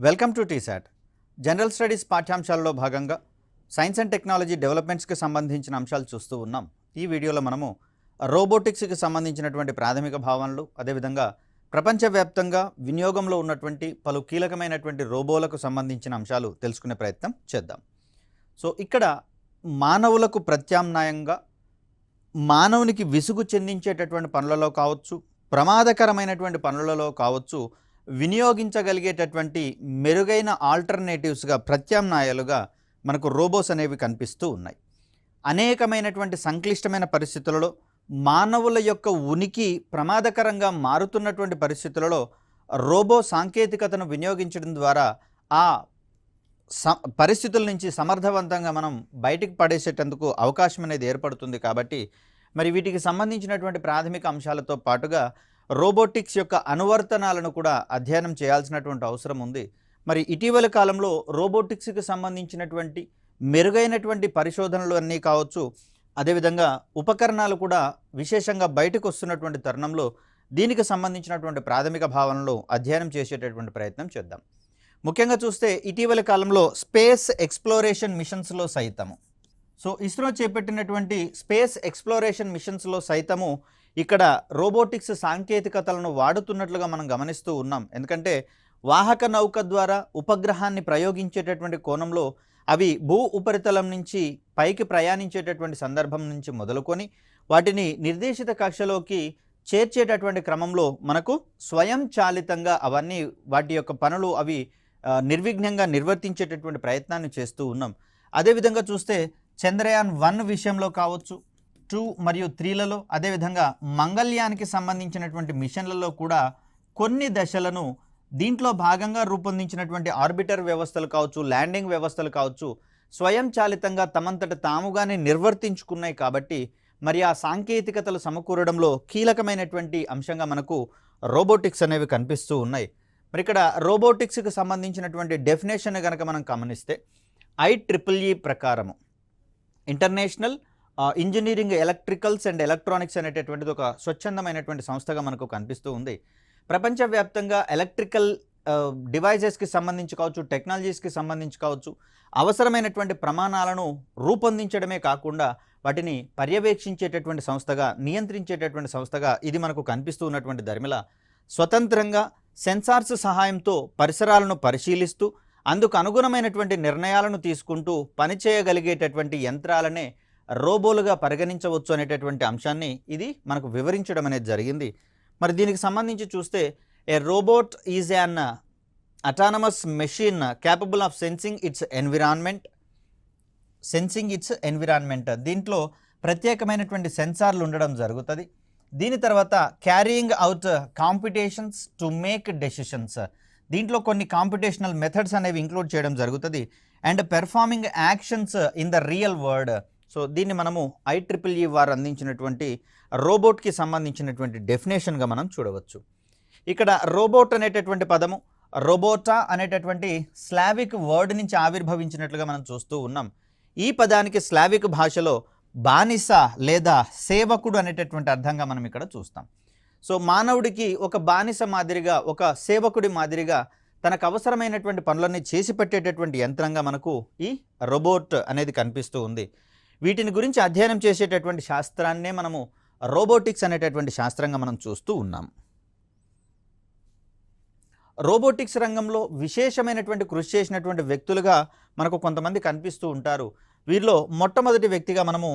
Welcome to T SAT. General studies పాఠ్యాంశాలలో భాగంగా science and technology డెవలప్మెంట్స్కి సంబంధించిన అంశాలు చూస్తూ ఉన్నాం. ఈ వీడియోలో మనము రోబోటిక్స్కి సంబంధించినటువంటి ప్రాథమిక భావనలు, అదేవిధంగా ప్రపంచవ్యాప్తంగా వినియోగంలో ఉన్నటువంటి పలు కీలకమైనటువంటి రోబోలకు సంబంధించిన అంశాలు తెలుసుకునే ప్రయత్నం చేద్దాం. సో ఇక్కడ మానవులకు ప్రత్యామ్నాయంగా మానవునికి విసుగు చెందించేటటువంటి పనులలో కావచ్చు, ప్రమాదకరమైనటువంటి పనులలో కావచ్చు, వినియోగించగలిగేటటువంటి మెరుగైన ఆల్టర్నేటివ్స్గా, ప్రత్యామ్నాయాలుగా మనకు రోబోస్ అనేవి కనిపిస్తూ ఉన్నాయి. అనేకమైనటువంటి సంక్లిష్టమైన పరిస్థితులలో మానవుల యొక్క ఉనికి ప్రమాదకరంగా మారుతున్నటువంటి పరిస్థితులలో రోబో సాంకేతికతను వినియోగించడం ద్వారా ఆ పరిస్థితుల నుంచి సమర్థవంతంగా మనం బయటికి పడేసేటందుకు అవకాశం అనేది ఏర్పడుతుంది. కాబట్టి మరి వీటికి సంబంధించినటువంటి ప్రాథమిక అంశాలతో పాటుగా రోబోటిక్స్ యొక్క అనువర్తనాలను కూడా అధ్యయనం చేయాల్సినటువంటి అవసరం ఉంది. మరి ఇటీవల కాలంలో రోబోటిక్స్కి సంబంధించినటువంటి మెరుగైనటువంటి పరిశోధనలు అన్నీ కావచ్చు, అదేవిధంగా ఉపకరణాలు కూడా విశేషంగా బయటకు వస్తున్నటువంటి తరుణంలో దీనికి సంబంధించినటువంటి ప్రాథమిక భావనలు అధ్యయనం చేసేటటువంటి ప్రయత్నం చేద్దాం. ముఖ్యంగా చూస్తే ఇటీవల కాలంలో స్పేస్ ఎక్స్ప్లోరేషన్ మిషన్స్లో సైతము ఇస్రో చేపట్టినటువంటి స్పేస్ ఎక్స్ప్లోరేషన్ మిషన్స్లో సైతము ఇక్కడ రోబోటిక్స్ సాంకేతికతలను వాడుతున్నట్లుగా మనం గమనిస్తూ ఉన్నాం. ఎందుకంటే వాహక నౌక ద్వారా ఉపగ్రహాన్ని ప్రయోగించేటటువంటి కోణంలో అవి భూ ఉపరితలం నుంచి పైకి ప్రయాణించేటటువంటి సందర్భం నుంచి మొదలుకొని వాటిని నిర్దేశిత కక్షలోకి చేర్చేటటువంటి క్రమంలో మనకు స్వయంచాలితంగా అవన్నీ వాటి యొక్క పనులు అవి నిర్విఘ్నంగా నిర్వర్తించేటటువంటి ప్రయత్నాన్ని చేస్తూ ఉన్నాం. అదేవిధంగా చూస్తే చంద్రయాన్ 1 విషయంలో కావచ్చు, 2 మరియు 3లలో, అదేవిధంగా మంగళయానికి సంబంధించినటువంటి మిషన్లలో కూడా కొన్ని దశలను దీంట్లో భాగంగా రూపొందించినటువంటి ఆర్బిటర్ వ్యవస్థలు కావచ్చు, ల్యాండింగ్ వ్యవస్థలు కావచ్చు, స్వయంచాలితంగా తమంతట తాముగానే నిర్వర్తించుకున్నాయి. కాబట్టి మరి ఆ సాంకేతికతలు సమకూరడంలో కీలకమైనటువంటి అంశంగా మనకు రోబోటిక్స్ అనేవి కనిపిస్తూ ఉన్నాయి. మరి ఇక్కడ రోబోటిక్స్కి సంబంధించినటువంటి డెఫినేషన్ కనుక మనం గమనిస్తే IEEE ప్రకారము international engineering electricals and electronics అనేటటువంటిది ఒక స్వచ్ఛందమైనటువంటి సంస్థగా మనకు కనిపిస్తూ ఉంది. ప్రపంచవ్యాప్తంగా ఎలక్ట్రికల్ డివైజెస్కి సంబంధించి కావచ్చు, టెక్నాలజీస్కి సంబంధించి కావచ్చు, అవసరమైనటువంటి ప్రమాణాలను రూపొందించడమే కాకుండా వాటిని పర్యవేక్షించేటటువంటి సంస్థగా, నియంత్రించేటటువంటి సంస్థగా ఇది మనకు కనిపిస్తూ ఉన్నటువంటి ధర్మిల స్వతంత్రంగా సెన్సార్స్ సహాయంతో పరిసరాలను పరిశీలిస్తూ అందుకు అనుగుణమైనటువంటి నిర్ణయాలను తీసుకుంటూ పనిచేయగలిగేటటువంటి యంత్రాలనే రోబోలుగా పరిగణించవచ్చు అనేటటువంటి అంశాన్ని ఇది మనకు వివరించడం అనేది జరిగింది. మరి దీనికి సంబంధించి చూస్తే a robot is an autonomous machine capable of sensing it's environment. దీంట్లో ప్రత్యేకమైనటువంటి సెన్సార్లు ఉండడం జరుగుతుంది. దీని తర్వాత carrying out competitions to make decisions, దీంట్లో కొన్ని కాంపిటేషనల్ మెథడ్స్ అనేవి ఇంక్లూడ్ చేయడం జరుగుతుంది. And performing actions in the real world. దీన్ని మనము IEEE వారు అందించినటువంటి రోబోట్కి సంబంధించినటువంటి డెఫినేషన్గా మనం చూడవచ్చు. ఇక్కడ రోబోట్ అనేటటువంటి పదము రోబోటా అనేటటువంటి స్లావిక్ వర్డ్ నుంచి ఆవిర్భవించినట్లుగా మనం చూస్తూ ఉన్నాం. ఈ పదానికి స్లావిక్ భాషలో బానిస లేదా సేవకుడు అనేటటువంటి అర్థంగా మనం ఇక్కడ చూస్తాం. మానవుడికి ఒక బానిస మాదిరిగా, ఒక సేవకుడి మాదిరిగా తనకు అవసరమైనటువంటి పనులన్నీ చేసి పెట్టేటటువంటి యంత్రంగా మనకు ఈ రోబోట్ అనేది కనిపిస్తూ ఉంది. వీటిని గురించి అధ్యయనం చేసేటటువంటి శాస్త్రాన్నే మనము రోబోటిక్స్ అనేటటువంటి శాస్త్రంగా మనం చూస్తూ ఉన్నాం. రోబోటిక్స్ రంగంలో విశేషమైనటువంటి కృషి చేసినటువంటి వ్యక్తులుగా మనకు కొంతమంది కనిపిస్తూ ఉంటారు. వీరిలో మొట్టమొదటి వ్యక్తిగా మనము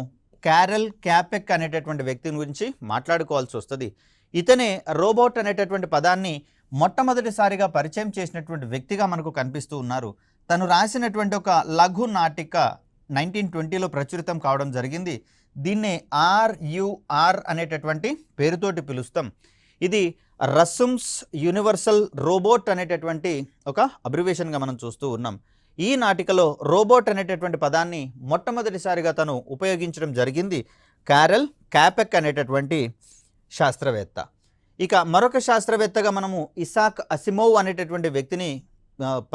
క్యారెల్ క్యాపెక్ అనేటటువంటి వ్యక్తిని గురించి మాట్లాడుకోవాల్సి వస్తుంది. ఇతనే రోబోట్ అనేటటువంటి పదాన్ని మొట్టమొదటిసారిగా పరిచయం చేసినటువంటి వ్యక్తిగా మనకు కనిపిస్తూ ఉన్నారు. తను రాసినటువంటి ఒక లఘు నాటిక 1920లో ప్రచురితం కావడం జరిగింది. దీన్నే RUR అనేటటువంటి పేరుతోటి పిలుస్తాం. ఇది రస్సుమ్స్ యూనివర్సల్ రోబోట్ అనేటటువంటి ఒక అబ్రివేషన్గా మనం చూస్తూ ఉన్నాం. ఈ నాటికలో రోబోట్ అనేటటువంటి పదాన్ని మొట్టమొదటిసారిగా తను ఉపయోగించడం జరిగింది క్యారెల్ క్యాపెక్ అనేటటువంటి శాస్త్రవేత్త. ఇక మరొక శాస్త్రవేత్తగా మనము ఇసాక్ అసిమోవ్ అనేటటువంటి వ్యక్తిని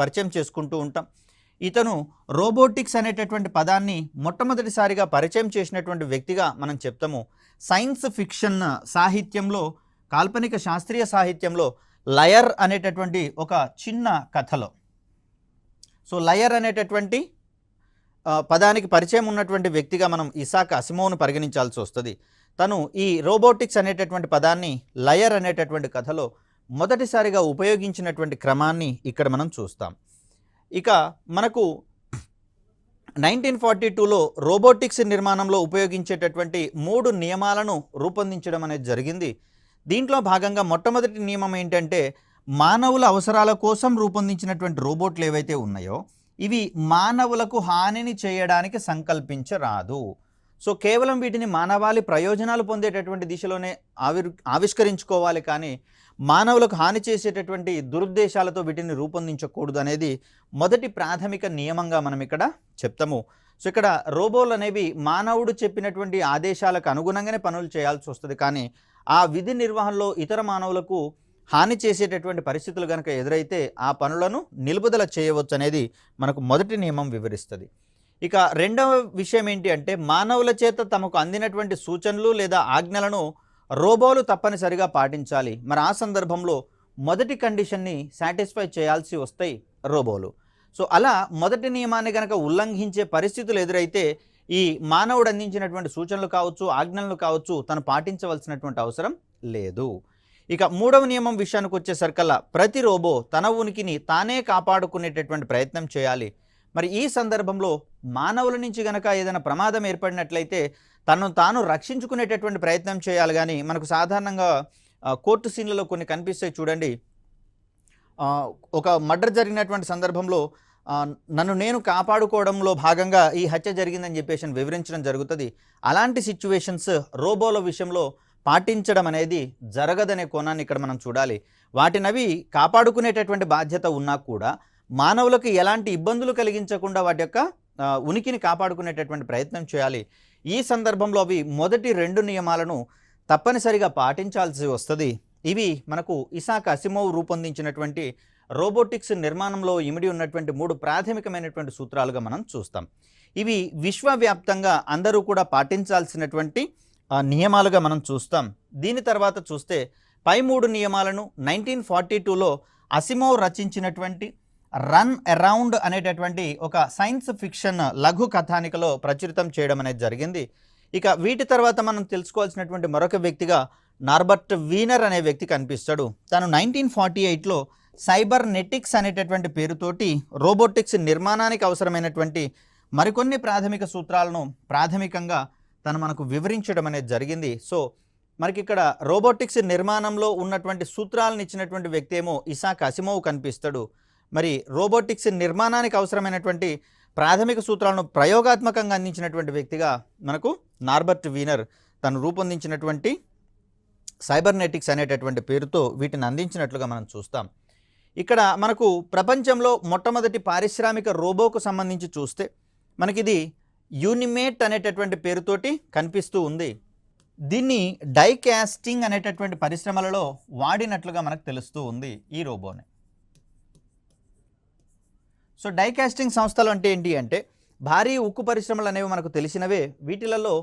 పరిచయం చేసుకుంటూ ఉంటాం. ఇతను రోబోటిక్స్ అనేటటువంటి పదాన్ని మొట్టమొదటిసారిగా పరిచయం చేసినటువంటి వ్యక్తిగా మనం చెప్తాము. సైన్స్ ఫిక్షన్ సాహిత్యంలో, కాల్పనిక శాస్త్రీయ సాహిత్యంలో లయర్ అనేటటువంటి ఒక చిన్న కథలో సో లయర్ అనేటటువంటి పదానికి పరిచయం ఉన్నటువంటి వ్యక్తిగా మనం ఇసాక్ అసిమోవ్ను పరిగణించాల్సి వస్తుంది. తను ఈ రోబోటిక్స్ అనేటటువంటి పదాన్ని లయర్ అనేటటువంటి కథలో మొదటిసారిగా ఉపయోగించినటువంటి క్రమాన్ని ఇక్కడ మనం చూస్తాం. ఇక మనకు 1942లో రోబోటిక్స్ నిర్మాణంలో ఉపయోగించేటటువంటి 3 నియమాలను రూపొందించడం అనేది జరిగింది. దీంట్లో భాగంగా మొట్టమొదటి నియమం ఏంటంటే, మానవుల అవసరాల కోసం రూపొందించినటువంటి రోబోట్లు ఏవైతే ఉన్నాయో ఇవి మానవులకు హానిని చేయడానికి సంకల్పించరాదు. సో కేవలం వీటిని మానవాళి ప్రయోజనాలు పొందేటటువంటి దిశలోనే ఆవిష్కరించుకోవాలి, కానీ మానవులకు హాని చేసేటటువంటి దురుద్దేశాలతో వీటిని రూపొందించకూడదు అనేది మొదటి ప్రాథమిక నియమంగా మనం ఇక్కడ చెప్తాము. సో ఇక్కడ రోబోలు అనేవి మానవుడు చెప్పినటువంటి ఆదేశాలకు అనుగుణంగానే పనులు చేయాల్సి వస్తుంది, కానీ ఆ విధి నిర్వహణలో ఇతర మానవులకు హాని చేసేటటువంటి పరిస్థితులు కనుక ఎదురైతే ఆ పనులను నిలుపుదల చేయవచ్చు అనేది మనకు మొదటి నియమం వివరిస్తుంది. ఇక రెండవ విషయం ఏంటి అంటే, మానవుల చేత తమకు అందినటువంటి సూచనలు లేదా ఆజ్ఞలను రోబోలు తప్పనిసరిగా పాటించాలి. మరి ఆ సందర్భంలో మొదటి కండిషన్ని సాటిస్ఫై చేయాల్సి వస్తాయి రోబోలు. సో అలా మొదటి నియమాన్ని కనుక ఉల్లంఘించే పరిస్థితులు ఎదురైతే ఈ మానవుడు అందించినటువంటి సూచనలు కావచ్చు, ఆజ్ఞలను కావచ్చు, తను పాటించవలసినటువంటి అవసరం లేదు. ఇక మూడవ నియమం విషయానికి వచ్చేసరికల్లా ప్రతి రోబో తన ఉనికిని తానే కాపాడుకునేటటువంటి ప్రయత్నం చేయాలి. మరి ఈ సందర్భంలో మానవుల నుంచి గనక ఏదైనా ప్రమాదం ఏర్పడినట్లయితే తనను తాను రక్షించుకునేటటువంటి ప్రయత్నం చేయాలి. కానీ మనకు సాధారణంగా కోర్టు సీన్లలో కొన్ని కనిపిస్తాయి చూడండి. ఒక మర్డర్ జరిగినటువంటి సందర్భంలో నన్ను నేను కాపాడుకోవడంలో భాగంగా ఈ హత్య జరిగిందని చెప్పేసి వివరించడం జరుగుతుంది. అలాంటి సిచ్యువేషన్స్ రోబోల విషయంలో పాటించడం అనేది జరగదనే కోణాన్ని ఇక్కడ మనం చూడాలి. వాటినవి కాపాడుకునేటటువంటి బాధ్యత ఉన్నా కూడా మానవులకు ఎలాంటి ఇబ్బందులు కలిగించకుండా వాటి యొక్క ఉనికిని కాపాడుకునేటటువంటి ప్రయత్నం చేయాలి. ఈ సందర్భంలో అవి మొదటి 2 నియమాలను తప్పనిసరిగా పాటించాల్సి వస్తుంది. ఇవి మనకు ఇసాక్ అసిమోవ్ రూపొందించినటువంటి రోబోటిక్స్ నిర్మాణంలో ఇమిడి ఉన్నటువంటి 3 ప్రాథమికమైనటువంటి సూత్రాలుగా మనం చూస్తాం. ఇవి విశ్వవ్యాప్తంగా అందరూ కూడా పాటించాల్సినటువంటి నియమాలుగా మనం చూస్తాం. దీని తర్వాత చూస్తే పై 3 నియమాలను 1942లో అసిమోవ్ రచించినటువంటి రన్ అరౌండ్ అనేటటువంటి ఒక సైన్స్ ఫిక్షన్ లఘు కథానికలో ప్రచురితం చేయడం అనేది జరిగింది. ఇక వీటి తర్వాత మనం తెలుసుకోవాల్సినటువంటి మరొక వ్యక్తిగా నార్బర్ట్ వీనర్ అనే వ్యక్తి కనిపిస్తాడు. తను 1948లో సైబర్నెటిక్స్ అనేటటువంటి పేరుతోటి రోబోటిక్స్ నిర్మాణానికి అవసరమైనటువంటి మరికొన్ని ప్రాథమిక సూత్రాలను ప్రాథమికంగా తను మనకు వివరించడం అనేది జరిగింది. సో మనకి ఇక్కడ రోబోటిక్స్ నిర్మాణంలో ఉన్నటువంటి సూత్రాలను ఇచ్చినటువంటి వ్యక్తి ఏమో ఇసాక్ అసిమోవ్ కనిపిస్తాడు. మరి రోబోటిక్స్ నిర్మాణానికి అవసరమైనటువంటి ప్రాథమిక సూత్రాలను ప్రయోగాత్మకంగా అందించినటువంటి వ్యక్తిగా మనకు నార్బర్ట్ వీనర్ తను రూపొందించినటువంటి సైబర్నెటిక్స్ అనేటటువంటి పేరుతో వీటిని అందించినట్లుగా మనం చూస్తాం. ఇక్కడ మనకు ప్రపంచంలో మొట్టమొదటి పారిశ్రామిక రోబోకు సంబంధించి చూస్తే మనకిది యూనిమేట్ అనేటటువంటి పేరుతోటి కనిపిస్తూ ఉంది. దీన్ని డై కాస్టింగ్ అనేటటువంటి పరిశ్రమలలో వాడినట్లుగా మనకు తెలుస్తూ ఉంది ఈ రోబోని. సో డై కాస్టింగ్ సంస్థలు అంటే ఏంటి అంటే, భారీ ఉక్కు పరిశ్రమలు అనేవి మనకు తెలిసినవే. వీటిలలో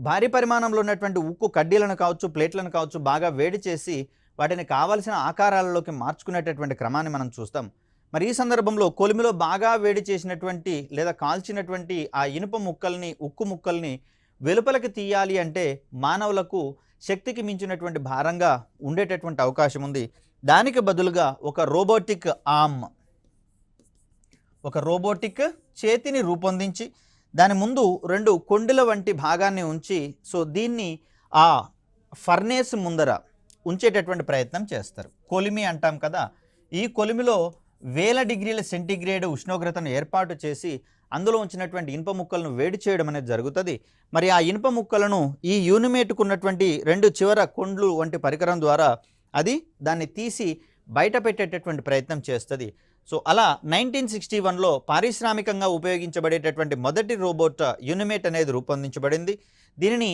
భారీ పరిమాణంలో ఉన్నటువంటి ఉక్కు కడ్డీలను కావచ్చు, ప్లేట్లను కావచ్చు బాగా వేడి చేసి వాటిని కావలసిన ఆకారాలలోకి మార్చుకునేటటువంటి క్రమాన్ని మనం చూస్తాం. మరి ఈ సందర్భంలో కొలిమిలో బాగా వేడి చేసినటువంటి లేదా కాల్చినటువంటి ఆ ఇనుప ముక్కల్ని, ఉక్కు ముక్కల్ని వెలుపలకి తీయాలి అంటే మానవులకు శక్తికి మించినటువంటి భారంగా ఉండేటటువంటి అవకాశం ఉంది. దానికి బదులుగా ఒక రోబోటిక్ చేతిని రూపొందించి దాని ముందు 2 కొండల వంటి భాగాన్ని ఉంచి సో దీన్ని ఆ ఫర్నేస్ ముందర ఉంచేటటువంటి ప్రయత్నం చేస్తారు. కొలిమి అంటాం కదా, ఈ కొలిమిలో 1000 డిగ్రీల సెంటీగ్రేడ్ ఉష్ణోగ్రతను ఏర్పాటు చేసి అందులో ఉంచినటువంటి ఇనుప ముక్కలను వేడి చేయడం అనేది జరుగుతుంది. మరి ఆ ఇనుప ముక్కలను ఈ యూనిమేట్కున్నటువంటి 2 చివర కొండ్లు వంటి పరికరం ద్వారా అది దాన్ని తీసి బయట పెట్టేటటువంటి ప్రయత్నం చేస్తుంది. సో అలా 1961లో పారిశ్రామికంగా ఉపయోగించబడేటటువంటి మొదటి రోబోట్ యూనిమేట్ అనేది రూపొందించబడింది. దీనిని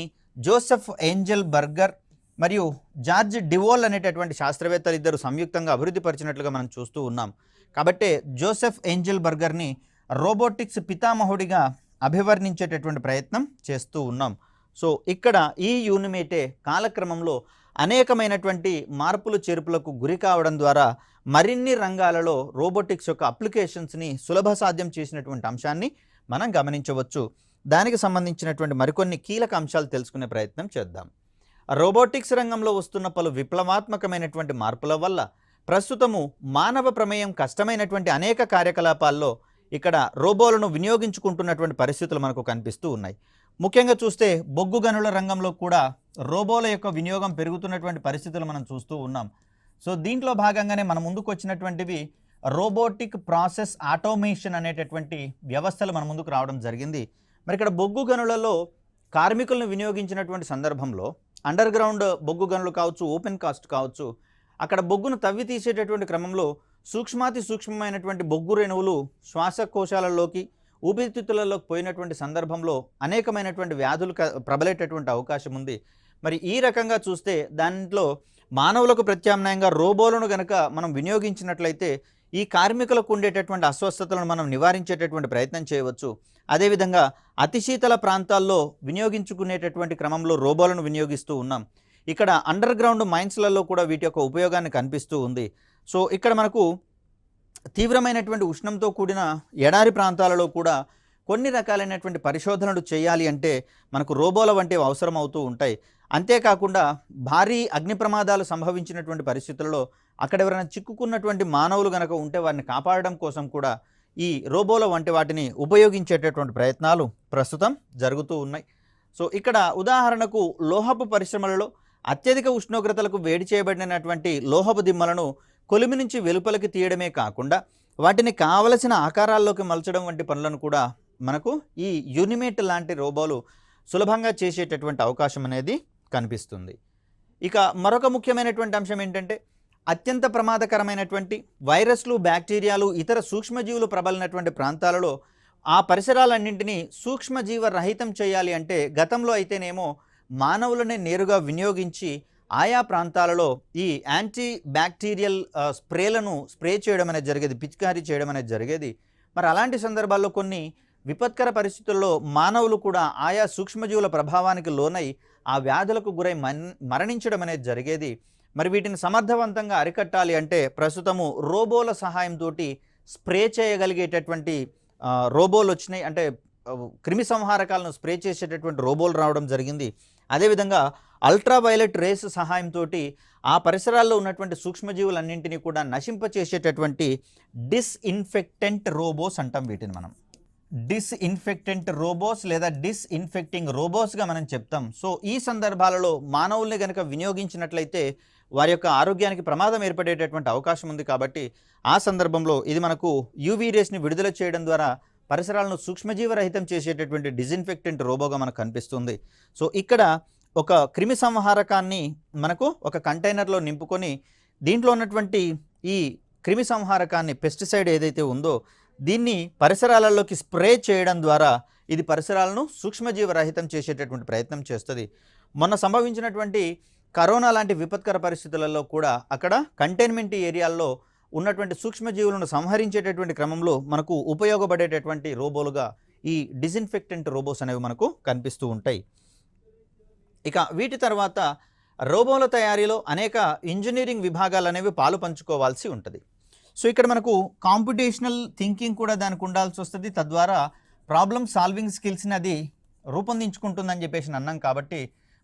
జోసెఫ్ ఏంజెల్ బర్గర్ మరియు జార్జ్ డివోల్ అనేటటువంటి శాస్త్రవేత్తలు ఇద్దరు సంయుక్తంగా అభివృద్ధి పరిచినట్లుగా మనం చూస్తూ ఉన్నాం. కాబట్టే జోసెఫ్ ఏంజెల్ బర్గర్ని రోబోటిక్స్ పితామహుడిగా అభివర్ణించేటటువంటి ప్రయత్నం చేస్తూ ఉన్నాం. సో ఇక్కడ ఈ యూనిమేటే కాలక్రమంలో అనేకమైనటువంటి మార్పులు చేర్పులకు గురి కావడం ద్వారా మరిన్ని రంగాలలో రోబోటిక్స్ యొక్క అప్లికేషన్స్ని సులభ సాధ్యం చేసినటువంటి అంశాన్ని మనం గమనించవచ్చు. దానికి సంబంధించినటువంటి మరికొన్ని కీలక అంశాలు తెలుసుకునే ప్రయత్నం చేద్దాం. రోబోటిక్స్ రంగంలో వస్తున్న పలు విప్లవాత్మకమైనటువంటి మార్పుల వల్ల ప్రస్తుతము మానవ ప్రమేయం కష్టమైనటువంటి అనేక కార్యకలాపాల్లో ఇక్కడ రోబోలను వినియోగించుకుంటున్నటువంటి పరిస్థితులు మనకు కనిపిస్తూ ఉన్నాయి. ముఖ్యంగా చూస్తే బొగ్గు గనుల రంగంలో కూడా రోబోల యొక్క వినియోగం పెరుగుతున్నటువంటి పరిస్థితులు మనం చూస్తూ ఉన్నాం. సో దీంట్లో భాగంగానే మన ముందుకు వచ్చినటువంటివి రోబోటిక్ ప్రాసెస్ ఆటోమేషన్ అనేటటువంటి వ్యవస్థలు మన ముందుకు రావడం జరిగింది. మరి ఇక్కడ బొగ్గు గనులలో కార్మికులను వినియోగించినటువంటి సందర్భంలో అండర్ గ్రౌండ్ బొగ్గు గనులు కావచ్చు, ఓపెన్ కాస్ట్ కావచ్చు, అక్కడ బొగ్గును తవ్వి తీసేటటువంటి క్రమంలో సూక్ష్మాతి సూక్ష్మమైనటువంటి బొగ్గు రేణువులు శ్వాసకోశాలలోకి, ఊపిరితిత్తులలోకి పోయినటువంటి సందర్భంలో అనేకమైనటువంటి వ్యాధులు ప్రబలేటటువంటి అవకాశం ఉంది. మరి ఈ రకంగా చూస్తే దాంట్లో మానవులకు ప్రత్యామ్నాయంగా రోబోలను గనక మనం వినియోగించినట్లయితే ఈ కార్మికులకు ఉండేటటువంటి అస్వస్థతలను మనం నివారించేటటువంటి ప్రయత్నం చేయవచ్చు. అదేవిధంగా అతి శీతల ప్రాంతాల్లో వినియోగించుకునేటటువంటి క్రమంలో రోబోలను వినియోగిస్తూ ఉన్నాం. ఇక్కడ అండర్ గ్రౌండ్ మైన్స్లలో కూడా వీటి యొక్క ఉపయోగాన్ని కనిపిస్తూ ఉంది. సో ఇక్కడ మనకు తీవ్రమైనటువంటి ఉష్ణంతో కూడిన ఎడారి ప్రాంతాలలో కూడా కొన్ని రకాలైనటువంటి పరిశోధనలు చేయాలి అంటే మనకు రోబోల వంటివి అవసరం అవుతూ ఉంటాయి. అంతేకాకుండా భారీ అగ్ని ప్రమాదాలు సంభవించినటువంటి పరిస్థితుల్లో అక్కడ ఎవరైనా చిక్కుకున్నటువంటి మానవులు గనక ఉంటే వారిని కాపాడడం కోసం కూడా ఈ రోబోల వంటి వాటిని ఉపయోగించేటటువంటి ప్రయత్నాలు ప్రస్తుతం జరుగుతూ ఉన్నాయి. సో ఇక్కడ ఉదాహరణకు లోహపు పరిశ్రమలలో అత్యధిక ఉష్ణోగ్రతలకు వేడి చేయబడినటువంటి లోహపు దిమ్మలను కొలిమి నుంచి వెలుపలికి తీయడమే కాకుండా వాటిని కావలసిన ఆకారాల్లోకి మలచడం వంటి పనులను కూడా మనకు ఈ యూనిమేట్ లాంటి రోబోలు సులభంగా చేసేటటువంటి అవకాశం అనేది కనిపిస్తుంది. ఇక మరొక ముఖ్యమైనటువంటి అంశం ఏంటంటే అత్యంత ప్రమాదకరమైనటువంటి వైరస్లు, బ్యాక్టీరియాలు, ఇతర సూక్ష్మజీవులు ప్రబలినటువంటి ప్రాంతాలలో ఆ పరిసరాలన్నింటినీ సూక్ష్మజీవ రహితం చేయాలి అంటే గతంలో అయితేనేమో మానవులనే నేరుగా వినియోగించి ఆయా ప్రాంతాలలో ఈ యాంటీ బ్యాక్టీరియల్ స్ప్రేలను స్ప్రే చేయడం అనేది జరిగేది, పిచికారీ చేయడం అనేది జరిగేది. మరి అలాంటి సందర్భాల్లో కొన్ని విపత్కర పరిస్థితుల్లో మానవులు కూడా ఆయా సూక్ష్మజీవుల ప్రభావానికి లోనై ఆ వ్యాధులకు గురై మరణించడం అనేది జరిగేది. మరి వీటిని సమర్థవంతంగా అరికట్టాలి అంటే ప్రస్తుతము రోబోల సహాయంతో స్ప్రే చేయగలిగేటటువంటి రోబోలు వచ్చినాయి. అంటే క్రిమి సంహారకాలను స్ప్రే చేసేటటువంటి రోబోలు రావడం జరిగింది. అదేవిధంగా అల్ట్రావైలెట్ రేస్ సహాయంతో ఆ పరిసరాల్లో ఉన్నటువంటి సూక్ష్మజీవులన్నింటినీ కూడా నశింపచేసేటటువంటి డిస్ఇన్ఫెక్టెంట్ రోబోస్ అంటాం వీటిని మనం. డిస్ఇన్ఫెక్టెంట్ రోబోస్ లేదా డిస్ఇన్ఫెక్టింగ్ రోబోస్గా మనం చెప్తాం. సో ఈ సందర్భాలలో మానవుల్ని కనుక వినియోగించినట్లయితే వారి యొక్క ఆరోగ్యానికి ప్రమాదం ఏర్పడేటటువంటి అవకాశం ఉంది. కాబట్టి ఆ సందర్భంలో ఇది మనకు యూవీ రేస్ని విడుదల చేయడం ద్వారా పరిసరాలను సూక్ష్మజీవరహితం చేసేటటువంటి డిస్ఇన్ఫెక్టెంట్ రోబోగా మనకు కనిపిస్తుంది. సో ఇక్కడ ఒక క్రిమి సంహారకాన్ని మనకు ఒక కంటైనర్లో నింపుకొని దీంట్లో ఉన్నటువంటి ఈ క్రిమి సంహారకాన్ని, పెస్టిసైడ్ ఏదైతే ఉందో దీన్ని పరిసరాలలోకి స్ప్రే చేయడం ద్వారా ఇది పరిసరాలను సూక్ష్మజీవరహితం చేసేటటువంటి ప్రయత్నం చేస్తుంది. మొన్న సంభవించినటువంటి కరోనా లాంటి విపత్కర పరిస్థితులలో కూడా అక్కడ కంటైన్మెంట్ ఏరియాల్లో ఉన్నటువంటి సూక్ష్మజీవులను సంహరించేటటువంటి క్రమంలో మనకు ఉపయోగపడేటటువంటి రోబోలుగా ఈ డిస్ఇన్ఫెక్టెంట్ రోబోస్ అనేవి మనకు కనిపిస్తూ ఉంటాయి. ఇక వీటి తర్వాత రోబోల తయారీలో అనేక ఇంజనీరింగ్ విభాగాలు అనేవి పాలు పంచుకోవాల్సి ఉంటుంది. సో ఇక్కడ మనకు కాంపిటేషనల్ థింకింగ్ కూడా దానికి ఉండాల్సి వస్తుంది. తద్వారా ప్రాబ్లమ్ సాల్వింగ్ స్కిల్స్ని అది రూపొందించుకుంటుందని చెప్పేసి అన్నాం. కాబట్టి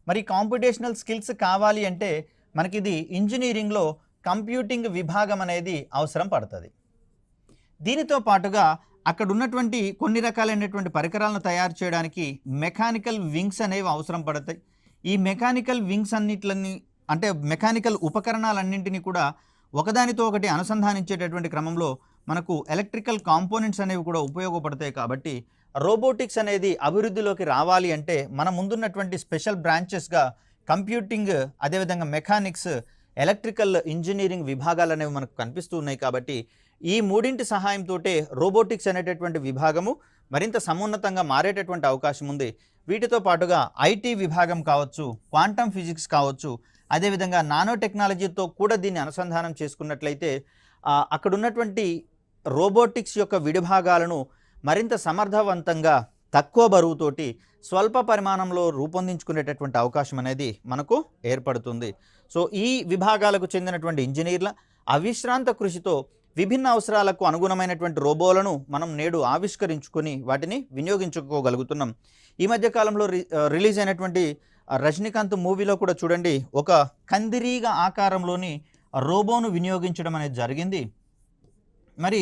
మరి కాంపిటేషనల్ స్కిల్స్ కావాలి అంటే మనకి ఇది ఇంజనీరింగ్లో కంప్యూటింగ్ విభాగం అనేది అవసరం పడుతుంది. దీనితో పాటుగా అక్కడ ఉన్నటువంటి కొన్ని రకాలైనటువంటి పరికరాలను తయారు చేయడానికి మెకానికల్ వింగ్స్ అనేవి అవసరం పడతాయి. ఈ మెకానికల్ వింగ్స్ అన్నిటిని అంటే మెకానికల్ ఉపకరణాలన్నింటినీ కూడా ఒకదానితో ఒకటి అనుసంధానించేటటువంటి క్రమంలో మనకు ఎలక్ట్రికల్ కాంపోనెంట్స్ అనేవి కూడా ఉపయోగపడతాయి. కాబట్టి రోబోటిక్స్ అనేది అభివృద్ధిలోకి రావాలి అంటే మన ముందున్నటువంటి స్పెషల్ బ్రాంచెస్గా కంప్యూటింగ్, అదేవిధంగా మెకానిక్స్, ఎలక్ట్రికల్ ఇంజనీరింగ్ విభాగాలు అనేవి మనకు కనిపిస్తూ ఉన్నాయి. కాబట్టి ఈ మూడింటి సహాయంతో రోబోటిక్స్ అనేటటువంటి విభాగము మరింత సమున్నతంగా మారేటటువంటి అవకాశం ఉంది. వీటితో పాటుగా ఐటీ విభాగం కావచ్చు, క్వాంటమ్ ఫిజిక్స్ కావచ్చు, అదేవిధంగా నానో టెక్నాలజీతో కూడా దీన్ని అనుసంధానం చేసుకున్నట్లయితే అక్కడ ఉన్నటువంటి రోబోటిక్స్ యొక్క విడిభాగాలను మరింత సమర్థవంతంగా తక్కువ బరువుతోటి స్వల్ప పరిమాణంలో రూపొందించుకునేటటువంటి అవకాశం అనేది మనకు ఏర్పడుతుంది. సో ఈ విభాగాలకు చెందినటువంటి ఇంజనీర్ల అవిశ్రాంత కృషితో విభిన్న అవసరాలకు అనుగుణమైనటువంటి రోబోలను మనం నేడు ఆవిష్కరించుకొని వాటిని వినియోగించుకోగలుగుతున్నాం. ఈ మధ్య కాలంలో రిలీజ్ అయినటువంటి రజనీకాంత్ మూవీలో కూడా చూడండి, ఒక కందిరీగ ఆకారంలోని రోబోను వినియోగించడం అనేది జరిగింది. మరి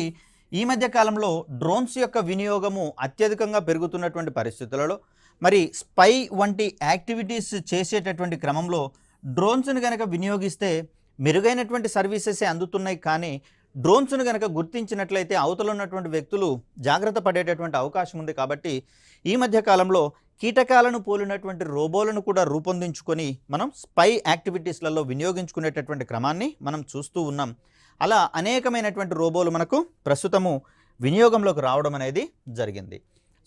ఈ మధ్య కాలంలో డ్రోన్స్ యొక్క వినియోగము అత్యధికంగా పెరుగుతున్నటువంటి పరిస్థితులలో మరి స్పై వంటి యాక్టివిటీస్ చేసేటటువంటి క్రమంలో డ్రోన్స్ను కనుక వినియోగిస్తే మెరుగైనటువంటి సర్వీసెసే అందుతున్నాయి. కానీ డ్రోన్స్ను కనుక గుర్తించినట్లయితే అవతల ఉన్నటువంటి వ్యక్తులు జాగ్రత్త పడేటటువంటి అవకాశం ఉంది. కాబట్టి ఈ మధ్య కాలంలో కీటకాలను పోలినటువంటి రోబోలను కూడా రూపొందించుకొని మనం స్పై యాక్టివిటీస్లలో వినియోగించుకునేటటువంటి క్రమాన్ని మనం చూస్తూ ఉన్నాం. అలా అనేకమైనటువంటి రోబోలు మనకు ప్రస్తుతము వినియోగంలోకి రావడం అనేది జరిగింది.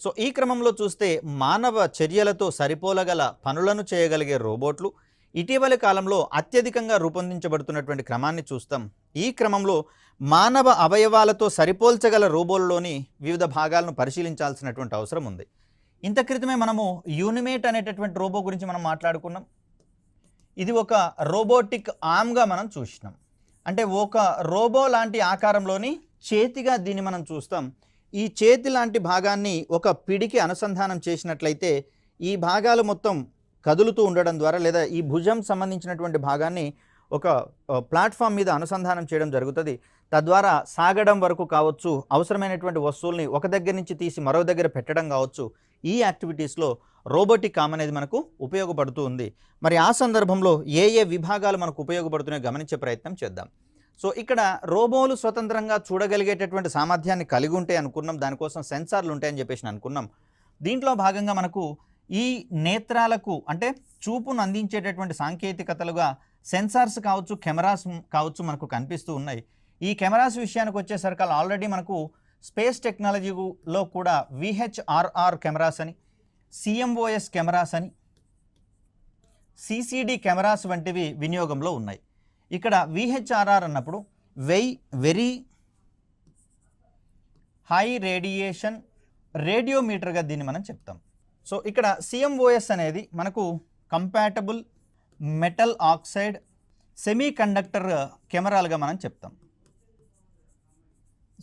సో ఈ క్రమంలో చూస్తే మానవ చర్యలతో సరిపోలగల పనులను చేయగలిగే రోబోట్లు ఇటీవలి కాలంలో అత్యధికంగా రూపొందించబడుతున్నటువంటి క్రమాన్ని చూస్తాం. ఈ క్రమంలో మానవ అవయవాలతో సరిపోల్చగల రోబోల్లోని వివిధ భాగాలను పరిశీలించాల్సినటువంటి అవసరం ఉంది. ఇంత క్రితమే మనము యూనిమేట్ అనేటటువంటి రోబో గురించి మనం మాట్లాడుకున్నాం. ఇది ఒక రోబోటిక్ ఆర్మ్గా మనం చూసినాం. అంటే ఒక రోబో లాంటి ఆకారంలోని చేతిగా దీన్ని మనం చూస్తాం. ఈ చేతి లాంటి భాగాన్ని ఒక పిడికి అనుసంధానం చేసినట్లయితే ఈ భాగాలు మొత్తం కదులుతూ ఉండడం ద్వారా లేదా ఈ భుజం సంబంధించినటువంటి భాగాన్ని ఒక ప్లాట్ఫామ్ మీద అనుసంధానం చేయడం జరుగుతుంది. తద్వారా సాగడం వరకు కావచ్చు, అవసరమైనటువంటి వస్తువుల్ని ఒక దగ్గర నుంచి తీసి మరో దగ్గర పెట్టడం కావచ్చు, ఈ యాక్టివిటీస్లో రోబోటిక్ ఆర్మ్ అనేది మనకు ఉపయోగపడుతూ ఉంది. మరి ఆ సందర్భంలో ఏ ఏ విభాగాలు మనకు ఉపయోగపడుతున్నాయో గమనించే ప్రయత్నం చేద్దాం. సో ఇక్కడ రోబోలు స్వతంత్రంగా చూడగలిగేటటువంటి సామర్థ్యాన్ని కలిగి ఉంటే అనుకున్నాం, దానికోసం సెన్సార్లు ఉంటాయని చెప్పేసి అనుకున్నాం. దీంట్లో భాగంగా మనకు ఈ నేత్రాలకు అంటే చూపును అందించేటటువంటి సాంకేతికతలుగా సెన్సార్స్ కావచ్చు, కెమెరాస్ కావచ్చు మనకు కనిపిస్తూ ఉన్నాయి. ఈ కెమెరాస్ విషయానికి వచ్చేసరికి ఆల్రెడీ మనకు స్పేస్ టెక్నాలజీలో కూడా VHRR కెమెరాస్ అని, CMOS కెమెరాస్ అని, CCD కెమెరాస్ వంటివి వినియోగంలో ఉన్నాయి. ఇక్కడ VHRR అన్నప్పుడు వెరీ హై రేడియేషన్ రేడియోమీటర్గా దీన్ని మనం చెప్తాం. సో ఇక్కడ CMOS అనేది మనకు compatible metal oxide semiconductor కెమెరాలుగా మనం చెప్తాం.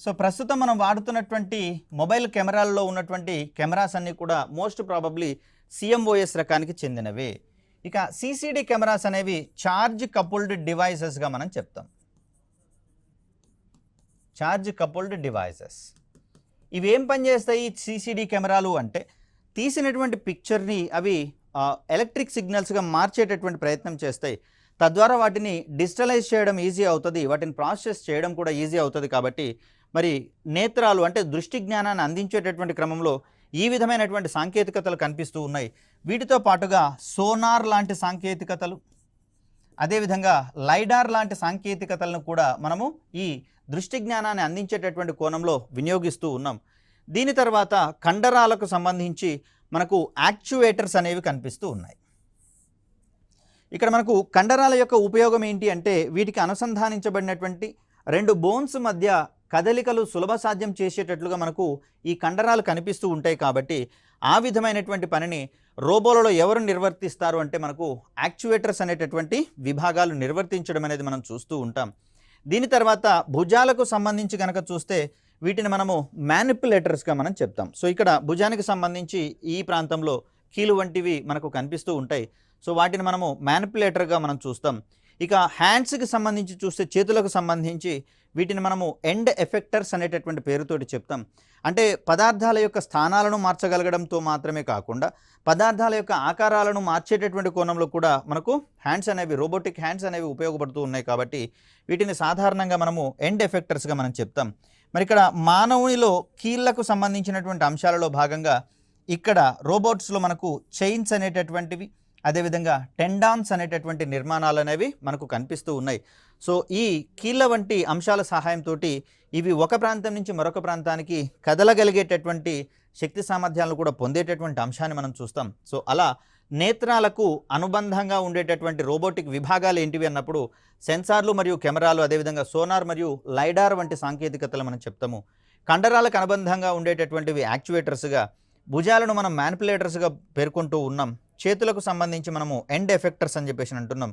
సో ప్రస్తుతం మనం వాడుతున్నటువంటి మొబైల్ కెమెరాల్లో ఉన్నటువంటి కెమెరాస్ అన్నీ కూడా మోస్ట్ ప్రాబబ్లీ CMOS రకానికి చెందినవే. ఇక CCD కెమెరాస్ అనేవి ఛార్జ్ కపుల్డ్ డివైసెస్గా మనం చెప్తాం. ఛార్జ్ కపుల్డ్ డివైసెస్ ఇవి ఏం పనిచేస్తాయి? CCD కెమెరాలు అంటే తీసినటువంటి పిక్చర్ని అవి ఎలక్ట్రిక్ సిగ్నల్స్గా మార్చేటటువంటి ప్రయత్నం చేస్తాయి. తద్వారా వాటిని డిజిటలైజ్ చేయడం ఈజీ అవుతుంది, వాటిని ప్రాసెస్ చేయడం కూడా ఈజీ అవుతుంది. కాబట్టి మరి నేత్రాలు అంటే దృష్టి జ్ఞానాన్ని అందించేటటువంటి క్రమంలో ఈ విధమైనటువంటి సాంకేతికతలు కనిపిస్తూ ఉన్నాయి. వీటితో పాటుగా సోనార్ లాంటి సాంకేతికతలు, అదేవిధంగా లైడార్ లాంటి సాంకేతికతలను కూడా మనము ఈ దృష్టి జ్ఞానాన్ని అందించేటటువంటి కోణంలో వినియోగిస్తూ ఉన్నాం. దీని తర్వాత కండరాలకు సంబంధించి మనకు యాక్చువేటర్స్ అనేవి కనిపిస్తూ ఉన్నాయి. ఇక్కడ మనకు కండరాల యొక్క ఉపయోగం ఏంటి అంటే వీటికి అనుసంధానించబడినటువంటి రెండు బోన్స్ మధ్య కదలికలు సులభ సాధ్యం చేసేటట్లుగా మనకు ఈ కండరాలు కనిపిస్తూ ఉంటాయి. కాబట్టి ఆ విధమైనటువంటి పనిని రోబోలలో ఎవరు నిర్వర్తిస్తారు అంటే మనకు యాక్చువేటర్స్ అనేటటువంటి విభాగాలు నిర్వర్తించడం అనేది మనం చూస్తూ ఉంటాం. దీని తర్వాత భుజాలకు సంబంధించి కనుక చూస్తే వీటిని మనము మ్యానిపులేటర్స్గా మనం చెప్తాం. సో ఇక్కడ భుజానికి సంబంధించి ఈ ప్రాంతంలో కీలు వంటివి మనకు కనిపిస్తూ ఉంటాయి. సో వాటిని మనము మ్యానిపులేటర్గా మనం చూస్తాం. ఇక హ్యాండ్స్కి సంబంధించి చూస్తే చేతులకు సంబంధించి వీటిని మనము ఎండ్ ఎఫెక్టర్స్ అనేటటువంటి పేరుతోటి చెప్తాం. అంటే పదార్థాల యొక్క స్థానాలను మార్చగలగడంతో మాత్రమే కాకుండా పదార్థాల యొక్క ఆకారాలను మార్చేటటువంటి కోణంలో కూడా మనకు హ్యాండ్స్ అనేవి రోబోటిక్ హ్యాండ్స్ అనేవి ఉపయోగపడుతూ ఉన్నాయి. కాబట్టి వీటిని సాధారణంగా మనము ఎండ్ ఎఫెక్టర్స్గా మనం చెప్తాం. మరి ఇక్కడ మానవునిలో కీళ్లకు సంబంధించినటువంటి అంశాలలో భాగంగా ఇక్కడ రోబోట్స్లో మనకు చైన్స్ అనేటటువంటివి, అదేవిధంగా టెండాన్స్ అనేటటువంటి నిర్మాణాలు అనేవి మనకు కనిపిస్తూ ఉన్నాయి. సో ఈ కీళ్ళ వంటి అంశాల సహాయంతో ఇవి ఒక ప్రాంతం నుంచి మరొక ప్రాంతానికి కదలగలిగేటటువంటి శక్తి సామర్థ్యాలను కూడా పొందేటటువంటి అంశాన్ని మనం చూస్తాం. సో అలా నేత్రాలకు అనుబంధంగా ఉండేటటువంటి రోబోటిక్ విభాగాలు ఏంటివి అన్నప్పుడు సెన్సార్లు మరియు కెమెరాలు, అదేవిధంగా సోనార్ మరియు లైడార్ వంటి సాంకేతికతలు మనం చెప్తాము. కండరాలకు అనుబంధంగా ఉండేటటువంటివి యాక్చువేటర్స్గా, భుజాలను మనం మ్యానిపులేటర్స్గా పేర్కొంటూ ఉన్నాం. చేతులకు సంబంధించి మనము ఎండ్ ఎఫెక్టర్స్ అని చెప్పేసి అంటున్నాం.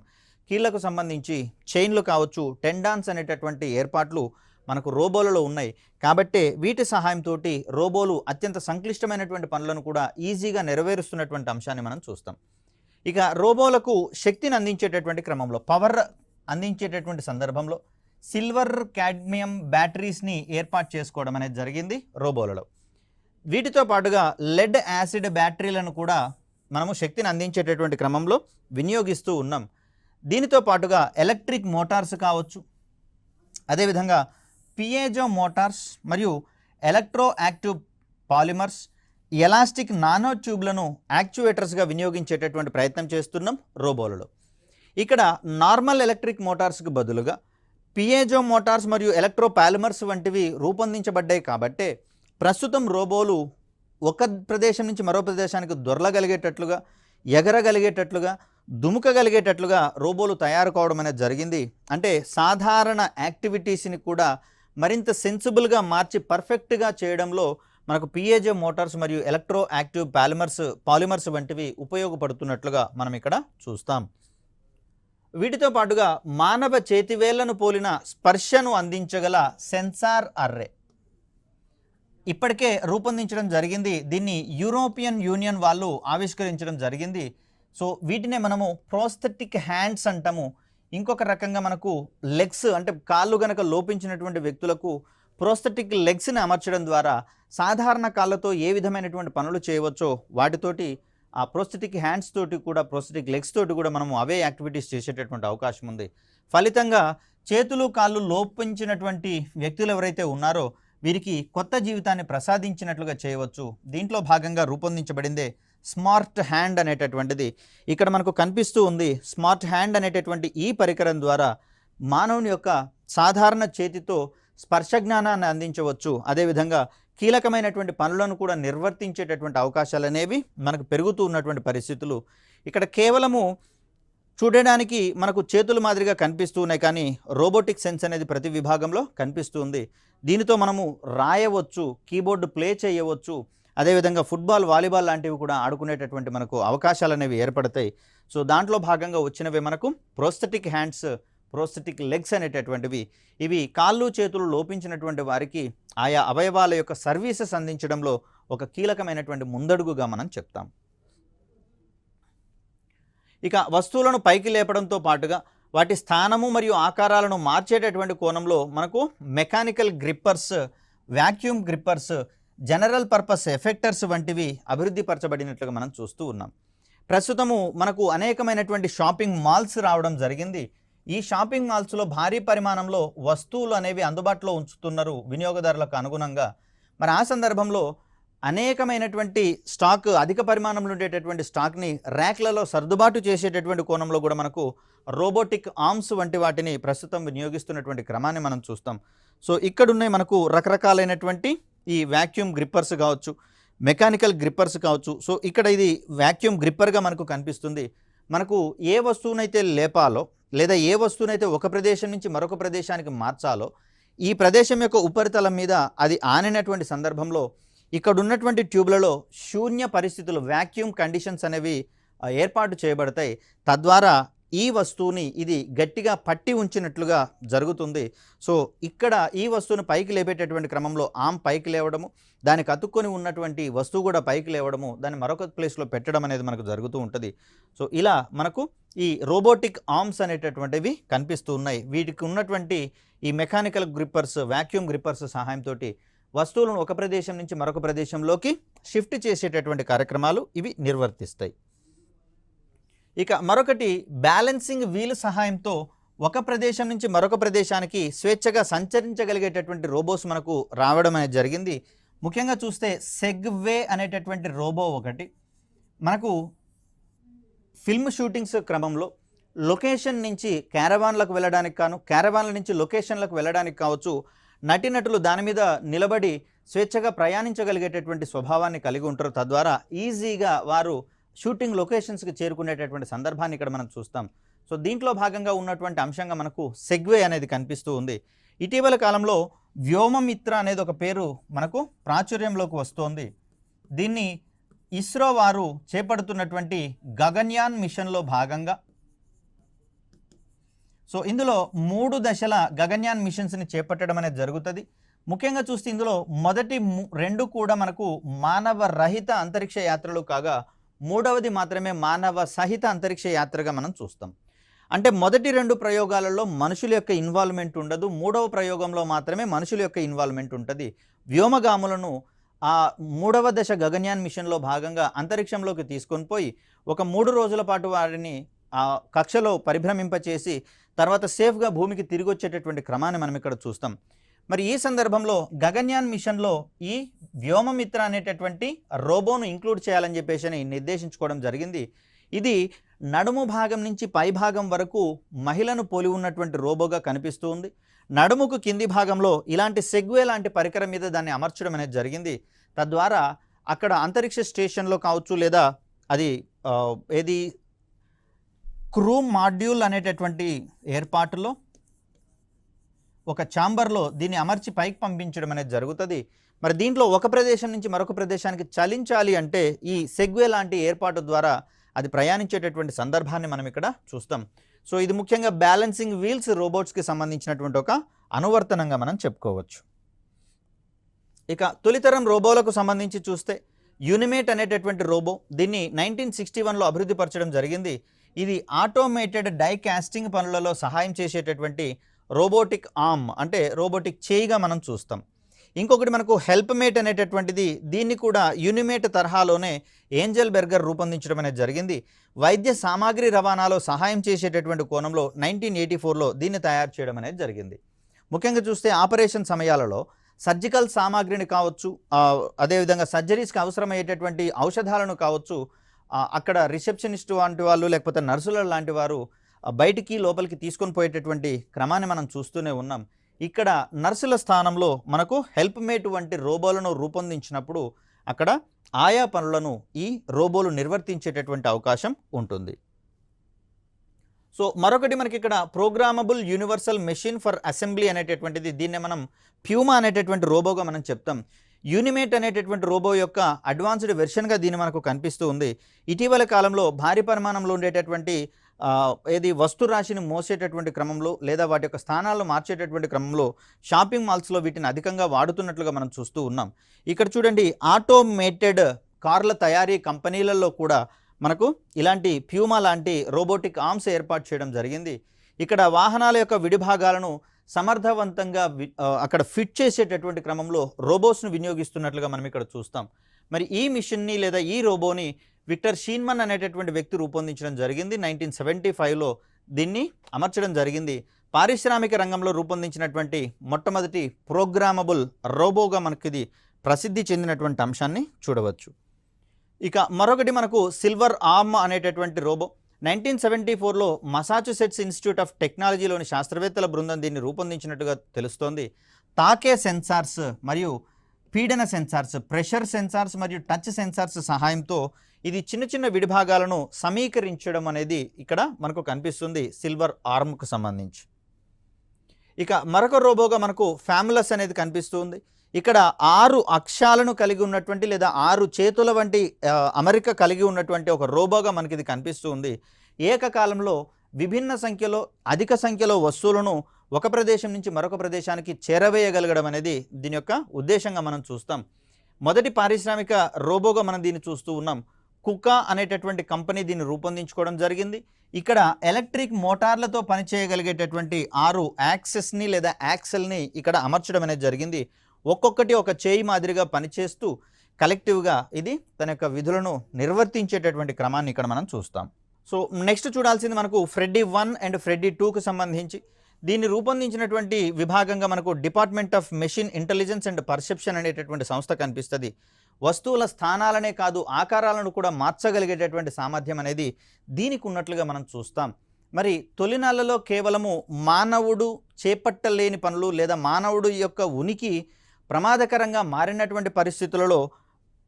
కీళ్ళకు సంబంధించి చైన్లు కావచ్చు, టెండాన్స్ అనేటటువంటి ఏర్పాట్లు మనకు రోబోలలో ఉన్నాయి. కాబట్టే వీటి సహాయంతో రోబోలు అత్యంత సంక్లిష్టమైనటువంటి పనులను కూడా ఈజీగా నెరవేరుస్తున్నటువంటి అంశాన్ని మనం చూస్తాం. ఇక రోబోలకు శక్తిని అందించేటటువంటి క్రమంలో, పవర్ అందించేటటువంటి సందర్భంలో సిల్వర్ కాడ్మియం బ్యాటరీస్ని ఏర్పాటు చేసుకోవడం అనేది జరిగింది రోబోలలో. వీటితో పాటుగా లెడ్ యాసిడ్ బ్యాటరీలను కూడా మనము శక్తిని అందించేటటువంటి క్రమంలో వినియోగిస్తూ ఉన్నాం. దీనితో పాటుగా ఎలక్ట్రిక్ మోటార్స్ కావచ్చు, అదేవిధంగా పియేజో మోటార్స్ మరియు electro active polymers, elastic nano ట్యూబ్లను యాక్చువేటర్స్గా వినియోగించేటటువంటి ప్రయత్నం చేస్తున్నాం రోబోలలో. ఇక్కడ నార్మల్ ఎలక్ట్రిక్ మోటార్స్కి బదులుగా పియేజో మోటార్స్ మరియు ఎలక్ట్రో పాలిమర్స్ వంటివి రూపొందించబడ్డాయి. కాబట్టే ప్రస్తుతం రోబోలు ఒక ప్రదేశం నుంచి మరో ప్రదేశానికి దొరలగలిగేటట్లుగా, ఎగరగలిగేటట్లుగా, దుముకగలిగేటట్లుగా రోబోలు తయారు కావడం అనేది జరిగింది. అంటే సాధారణ యాక్టివిటీస్ని కూడా మరింత సెన్సిబుల్గా మార్చి పర్ఫెక్ట్గా చేయడంలో మనకు పిఏజే మోటార్స్ మరియు ఎలక్ట్రో యాక్టివ్ పాలిమర్స్ వంటివి ఉపయోగపడుతున్నట్లుగా మనం ఇక్కడ చూస్తాం. వీటితో పాటుగా మానవ చేతివేళ్లను పోలిన స్పర్శను అందించగల సెన్సార్ అర్రే ఇప్పటికే రూపొందించడం జరిగింది. దీన్ని యూరోపియన్ యూనియన్ వాళ్ళు ఆవిష్కరించడం జరిగింది. సో వీటినే మనము ప్రోస్థెటిక్ హ్యాండ్స్ అంటాము. ఇంకొక రకంగా మనకు లెగ్స్, అంటే కాళ్ళు గనక లోపించినటువంటి వ్యక్తులకు ప్రోస్థెటిక్ లెగ్స్ని అమర్చడం ద్వారా సాధారణ కాళ్ళతో ఏ విధమైనటువంటి పనులు చేయవచ్చో వాటితోటి ఆ ప్రోస్థెటిక్ హ్యాండ్స్ తోటి కూడా, ప్రోస్థెటిక్ లెగ్స్ తోటి కూడా మనము అవే యాక్టివిటీస్ చేసేటటువంటి అవకాశం ఉంది. ఫలితంగా చేతులు కాళ్ళు లోపించినటువంటి వ్యక్తులు ఎవరైతే ఉన్నారో వీరికి కొత్త జీవితాన్ని ప్రసాదించినట్లుగా చేయవచ్చు. దీంట్లో భాగంగా రూపొందించబడిందే స్మార్ట్ హ్యాండ్ అనేటటువంటిది. ఇక్కడ మనకు కనిపిస్తూ ఉంది. స్మార్ట్ హ్యాండ్ అనేటటువంటి ఈ పరికరం ద్వారా మానవుని యొక్క సాధారణ చేతితో స్పర్శ జ్ఞానాన్ని అందించవచ్చు. అదేవిధంగా కీలకమైనటువంటి పనులను కూడా నిర్వర్తించేటటువంటి అవకాశాలు అనేవి మనకు పెరుగుతూ ఉన్నటువంటి పరిస్థితులు. ఇక్కడ కేవలము చూడడానికి మనకు చేతుల మాదిరిగా కనిపిస్తూ ఉన్నాయి, కానీ రోబోటిక్ సెన్స్ అనేది ప్రతి విభాగంలో కనిపిస్తుంది. దీనితో మనము రాయవచ్చు, కీబోర్డు ప్లే చేయవచ్చు, అదేవిధంగా ఫుట్బాల్, వాలీబాల్ లాంటివి కూడా ఆడుకునేటటువంటి మనకు అవకాశాలు అనేవి ఏర్పడతాయి. సో దాంట్లో భాగంగా వచ్చినవే మనకు ప్రోస్థెటిక్ హ్యాండ్స్, ప్రోస్థెటిక్ లెగ్స్ అనేటటువంటివి. ఇవి కాళ్ళు చేతులు లోపించినటువంటి వారికి ఆయా అవయవాల యొక్క సర్వీసెస్ అందించడంలో ఒక కీలకమైనటువంటి ముందడుగుగా మనం చెప్తాం. ఇక వస్తువులను పైకి లేపడంతో పాటుగా వాటి స్థానము మరియు ఆకారాలను మార్చేటటువంటి కోణంలో మనకు mechanical grippers, vacuum grippers, general purpose effectors వంటివి అభివృద్ధి పరచబడినట్లుగా మనం చూస్తూ ఉన్నాం. ప్రస్తుతము మనకు అనేకమైనటువంటి షాపింగ్ మాల్స్ రావడం జరిగింది. ఈ షాపింగ్ మాల్స్లో భారీ పరిమాణంలో వస్తువులు అనేవి అందుబాటులో ఉంచుతున్నారు వినియోగదారులకు అనుగుణంగా. మరి ఆ సందర్భంలో అనేకమైనటువంటి స్టాక్, అధిక పరిమాణంలో ఉండేటటువంటి స్టాక్ని ర్యాక్లలో సర్దుబాటు చేసేటటువంటి కోణంలో కూడా మనకు రోబోటిక్ ఆర్మ్స్ వంటి వాటిని ప్రస్తుతం వినియోగిస్తున్నటువంటి క్రమాన్ని మనం చూస్తాం. సో ఇక్కడున్నాయి మనకు రకరకాలైనటువంటి ఈ వ్యాక్యూమ్ గ్రిప్పర్స్ కావచ్చు, మెకానికల్ గ్రిప్పర్స్ కావచ్చు. సో ఇక్కడ ఇది వ్యాక్యూమ్ గ్రిప్పర్గా మనకు కనిపిస్తుంది. మనకు ఏ వస్తువునైతే లేపాలో లేదా ఏ వస్తువునైతే ఒక ప్రదేశం నుంచి మరొక ప్రదేశానికి మార్చాలో, ఈ ప్రదేశం యొక్క ఉపరితలం మీద అది ఆనినటువంటి సందర్భంలో ఇక్కడ ఉన్నటువంటి ట్యూబ్లలో శూన్య పరిస్థితులు, వ్యాక్యూమ్ కండిషన్స్ అనేవి ఏర్పాటు చేయబడతాయి. తద్వారా ఈ వస్తువుని ఇది గట్టిగా పట్టి ఉంచినట్లుగా జరుగుతుంది. సో ఇక్కడ ఈ వస్తువును పైకి లేపేటటువంటి క్రమంలో ఆర్మ్ పైకి లేవడము, దానికి అతుక్కొని ఉన్నటువంటి వస్తువు కూడా పైకి లేవడము, దాన్ని మరొక ప్లేస్లో పెట్టడం అనేది మనకు జరుగుతూ ఉంటుంది. సో ఇలా మనకు ఈ రోబోటిక్ ఆర్మ్స్ అనేటటువంటివి కనిపిస్తూ ఉన్నాయి. వీటికి ఉన్నటువంటి ఈ మెకానికల్ గ్రిప్పర్స్, వ్యాక్యూమ్ గ్రిప్పర్స్ సహాయంతో వస్తువులను ఒక ప్రదేశం నుంచి మరొక ప్రదేశంలోకి షిఫ్ట్ చేసేటటువంటి కార్యక్రమాలు ఇవి నిర్వర్తిస్తాయి. ఇక మరొకటి బ్యాలెన్సింగ్ వీల్ సహాయంతో ఒక ప్రదేశం నుంచి మరొక ప్రదేశానికి స్వేచ్ఛగా సంచరించగలిగేటటువంటి రోబోస్ మనకు రావడం అనేది జరిగింది. ముఖ్యంగా చూస్తే సెగ్వే అనేటటువంటి రోబో ఒకటి మనకు ఫిల్మ్ షూటింగ్స్ క్రమంలో లొకేషన్ నుంచి క్యారవాన్లకు వెళ్ళడానికి కాను, క్యారవాన్ల నుంచి లొకేషన్లకు వెళ్ళడానికి కావచ్చు, నటీనటులు దాని మీద నిలబడి స్వేచ్ఛగా ప్రయాణించగలిగేటటువంటి స్వభావాన్ని కలిగి ఉంటారు. తద్వారా ఈజీగా వారు షూటింగ్ లొకేషన్స్కి చేరుకునేటటువంటి సందర్భాన్ని ఇక్కడ మనం చూస్తాం. సో దీంట్లో భాగంగా ఉన్నటువంటి అంశంగా మనకు సెగ్వే అనేది కనిపిస్తూ ఉంది. ఇటీవల కాలంలో వ్యోమమిత్ర అనేది ఒక పేరు మనకు ప్రాచుర్యంలోకి వస్తోంది. దీన్ని ఇస్రో వారు చేపడుతున్నటువంటి గగన్యాన్ మిషన్లో భాగంగా సో ఇందులో 3 దశల గగన్యాన్ మిషన్స్ని చేపట్టడం అనేది జరుగుతుంది. ముఖ్యంగా చూస్తే ఇందులో మొదటి 2 కూడా మనకు మానవ రహిత అంతరిక్ష యాత్రలు కాగా మూడవది మాత్రమే మానవ సహిత అంతరిక్ష యాత్రగా మనం చూస్తాం. అంటే మొదటి 2 ప్రయోగాలలో మనుషుల యొక్క ఇన్వాల్వ్మెంట్ ఉండదు, మూడవ ప్రయోగంలో మాత్రమే మనుషుల యొక్క ఇన్వాల్వ్మెంట్ ఉంటుంది. వ్యోమగాములను ఆ 3వ దశ గగన్యాన్ మిషన్లో భాగంగా అంతరిక్షంలోకి తీసుకొని పోయి ఒక 3 రోజుల పాటు వారిని ఆ కక్షలో పరిభ్రమింపచేసి తర్వాత సేఫ్గా భూమికి తిరిగి వచ్చేటటువంటి క్రమాన్ని మనం ఇక్కడ చూస్తాం. మరి ఈ సందర్భంలో గగన్యాన్ మిషన్లో ఈ వ్యోమమిత్ర అనేటటువంటి రోబోను ఇంక్లూడ్ చేయాలని చెప్పేసి నిర్దేశించుకోవడం జరిగింది. ఇది నడుము భాగం నుంచి పై భాగం వరకు మహిళను పోలి ఉన్నటువంటి రోబోగా కనిపిస్తూ ఉంది. నడుముకు కింది భాగంలో ఇలాంటి సెగ్వే లాంటి పరికరం మీద దాన్ని అమర్చడం అనేది జరిగింది. తద్వారా అక్కడ అంతరిక్ష స్టేషన్లో కావచ్చు లేదా అది ఏది క్రూ మాడ్యూల్ అనేటటువంటి ఏర్పాటులో ఒక ఛాంబర్లో దీన్ని అమర్చి పైకి పంపించడం అనేది జరుగుతుంది. మరి దీంట్లో ఒక ప్రదేశం నుంచి మరొక ప్రదేశానికి చలించాలి అంటే ఈ సెగ్వే లాంటి ఏర్పాటు ద్వారా అది ప్రయాణించేటటువంటి సందర్భాన్ని మనం ఇక్కడ చూస్తాం. సో ఇది ముఖ్యంగా బ్యాలెన్సింగ్ వీల్స్ రోబోట్స్కి సంబంధించినటువంటి ఒక అనువర్తనంగా మనం చెప్పుకోవచ్చు. ఇక తొలితరం రోబోలకు సంబంధించి చూస్తే యూనిమేట్ అనేటటువంటి రోబో దీన్ని 1961లో అభివృద్ధి పరచడం జరిగింది. ఇది ఆటోమేటెడ్ డై కాస్టింగ్ పనులలో సహాయం చేసేటటువంటి రోబోటిక్ ఆర్మ్ అంటే రోబోటిక్ చేయిగా మనం చూస్తాం. ఇంకొకటి మనకు హెల్ప్ మేట్ అనేటటువంటిది దీన్ని కూడా యూనిమేట్ తరహాలోనే ఏంజల్ బెర్గర్ రూపొందించడం అనేది జరిగింది. వైద్య సామాగ్రి రవాణాలో సహాయం చేసేటటువంటి కోణంలో 1984లో దీన్ని తయారు చేయడం అనేది జరిగింది. ముఖ్యంగా చూస్తే ఆపరేషన్ సమయాలలో సర్జికల్ సామాగ్రిని కావచ్చు, అదేవిధంగా సర్జరీస్కి అవసరమయ్యేటటువంటి ఔషధాలను కావచ్చు, అక్కడ రిసెప్షనిస్ట్ వంటి వాళ్ళు లేకపోతే నర్సుల లాంటి వారు బయటికి లోపలికి తీసుకొని పోయేటటువంటి క్రమాన్ని మనం చూస్తూనే ఉన్నాం. ఇక్కడ నర్సుల స్థానంలో మనకు హెల్ప్ మేట్ వంటి రోబోలను రూపొందించినప్పుడు అక్కడ ఆయా పనులను ఈ రోబోలు నిర్వర్తించేటటువంటి అవకాశం ఉంటుంది. సో మరొకటి మనకి ఇక్కడ programmable universal machine for assembly అనేటటువంటిది దీన్ని మనం ప్యూమా అనేటటువంటి రోబోగా మనం చెప్తాం. యూనిమేట్ అనేటటువంటి రోబో యొక్క అడ్వాన్స్డ్ వెర్షన్గా దీన్ని మనకు కనిపిస్తూ ఉంది. ఇటీవల కాలంలో భారీ పరిమాణంలో ఉండేటటువంటి ఏది వస్తు రాశిని మోసేటటువంటి క్రమంలో లేదా వాటి యొక్క స్థానాలను మార్చేటటువంటి క్రమంలో షాపింగ్ మాల్స్లో వీటిని అధికంగా వాడుతున్నట్లుగా మనం చూస్తూ ఉన్నాం. ఇక్కడ చూడండి, ఆటోమేటెడ్ కార్ల తయారీ కంపెనీలలో కూడా మనకు ఇలాంటి ప్యూమా లాంటి రోబోటిక్ ఆర్మ్స్ ఏర్పాటు చేయడం జరిగింది. ఇక్కడ వాహనాల యొక్క విడిభాగాలను సమర్థవంతంగా అక్కడ ఫిట్ చేసేటటువంటి క్రమంలో రోబోస్ను వినియోగిస్తున్నట్లుగా మనం ఇక్కడ చూస్తాం. మరి ఈ మిషన్ని లేదా ఈ రోబోని విక్టర్ షీన్మన్ అనేటటువంటి వ్యక్తి రూపొందించడం జరిగింది. 1975లో దీన్ని అమర్చడం జరిగింది. పారిశ్రామిక రంగంలో రూపొందించినటువంటి మొట్టమొదటి ప్రోగ్రామబుల్ రోబోగా మనకి ఇది ప్రసిద్ధి చెందినటువంటి అంశాన్ని చూడవచ్చు. ఇక మరొకటి మనకు సిల్వర్ ఆర్మ్ అనేటటువంటి రోబో 1974లో మసాచుసెట్స్ ఇన్స్టిట్యూట్ ఆఫ్ టెక్నాలజీలోని శాస్త్రవేత్తల బృందం దీన్ని రూపొందించినట్టుగా తెలుస్తోంది. తాకే సెన్సార్స్ మరియు పీడన సెన్సార్స్, ప్రెషర్ సెన్సార్స్ మరియు టచ్ సెన్సార్స్ సహాయంతో ఇది చిన్న చిన్న విడిభాగాలను సమీకరించడం అనేది ఇక్కడ మనకు కనిపిస్తుంది సిల్వర్ ఆర్మ్కు సంబంధించి. ఇక మరొక రోబోగా మనకు ఫ్యాములస్ అనేది కనిపిస్తుంది. ఇక్కడ 6 అక్షాలను కలిగి ఉన్నటువంటి లేదా 6 చేతుల వంటి అమరిక కలిగి ఉన్నటువంటి ఒక రోబోగా మనకి ఇది కనిపిస్తుంది. ఏకకాలంలో విభిన్న సంఖ్యలో అధిక సంఖ్యలో వస్తువులను ఒక ప్రదేశం నుంచి మరొక ప్రదేశానికి చేరవేయగలగడం అనేది దీని యొక్క ఉద్దేశంగా మనం చూస్తాం. మొదటి పారిశ్రామిక రోబోగా మనం దీన్ని చూస్తూ ఉన్నాం. కుకా అనేటటువంటి కంపెనీ దీన్ని రూపొందించుకోవడం జరిగింది. ఇక్కడ ఎలక్ట్రిక్ మోటార్లతో పనిచేయగలిగేటటువంటి 6 యాక్సెస్ని లేదా యాక్సెల్ని ఇక్కడ అమర్చడం అనేది జరిగింది. ఒక్కొక్కటి ఒక చేయి మాదిరిగా పనిచేస్తూ కలెక్టివ్గా ఇది తన యొక్క విధులను నిర్వర్తించేటటువంటి క్రమాన్ని ఇక్కడ మనం చూస్తాం. సో నెక్స్ట్ చూడాల్సింది మనకు ఫ్రెడ్డీ 1 అండ్ ఫ్రెడ్డీ 2కు సంబంధించి దీన్ని రూపొందించినటువంటి విభాగంగా మనకు department of machine intelligence and perception అనేటటువంటి సంస్థ కనిపిస్తుంది. వస్తువుల స్థానాలనే కాదు ఆకారాలను కూడా మార్చగలిగేటటువంటి సామర్థ్యం అనేది దీనికి ఉన్నట్లుగా మనం చూస్తాం. మరి తొలినాళ్లలో కేవలము మానవుడు చేపట్టలేని పనులు లేదా మానవుడు యొక్క ఉనికి ప్రమాదకరంగా మారినటువంటి పరిస్థితులలో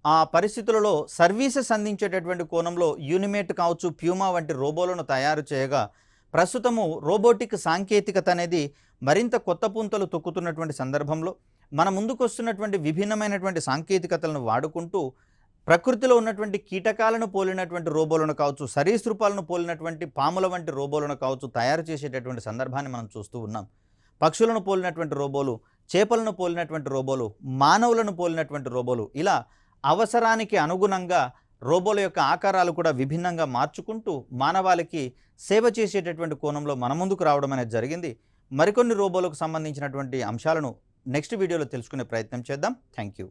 ఆ పరిస్థితులలో సర్వీసెస్ అందించేటటువంటి కోణంలో యూనిమేట్ కావచ్చు, ప్యూమా వంటి రోబోలను తయారు చేయగా ప్రస్తుతము రోబోటిక్ సాంకేతికత అనేది మరింత కొత్త పుంతలు తొక్కుతున్నటువంటి సందర్భంలో మన ముందుకు వస్తున్నటువంటి విభిన్నమైనటువంటి సాంకేతికతలను వాడుకుంటూ ప్రకృతిలో ఉన్నటువంటి కీటకాలను పోలినటువంటి రోబోలను కావచ్చు, సరీసృపాలను పోలినటువంటి పాముల వంటి రోబోలను కావచ్చు తయారు చేసేటటువంటి సందర్భాన్ని మనం చూస్తూ ఉన్నాం. పక్షులను పోలినటువంటి రోబోలు, చేపలను పోలినటువంటి రోబోలు, మానవులను పోలినటువంటి రోబోలు, ఇలా అవసరానికి అనుగుణంగా రోబోల యొక్క ఆకారాలు కూడా విభిన్నంగా మార్చుకుంటూ మానవాళికి సేవ చేసేటటువంటి కోణంలో మన ముందుకు రావడం అనేది జరిగింది. మరికొన్ని రోబోలకు సంబంధించినటువంటి అంశాలను నెక్స్ట్ వీడియోలో తెలుసుకునే ప్రయత్నం చేద్దాం. Thank you.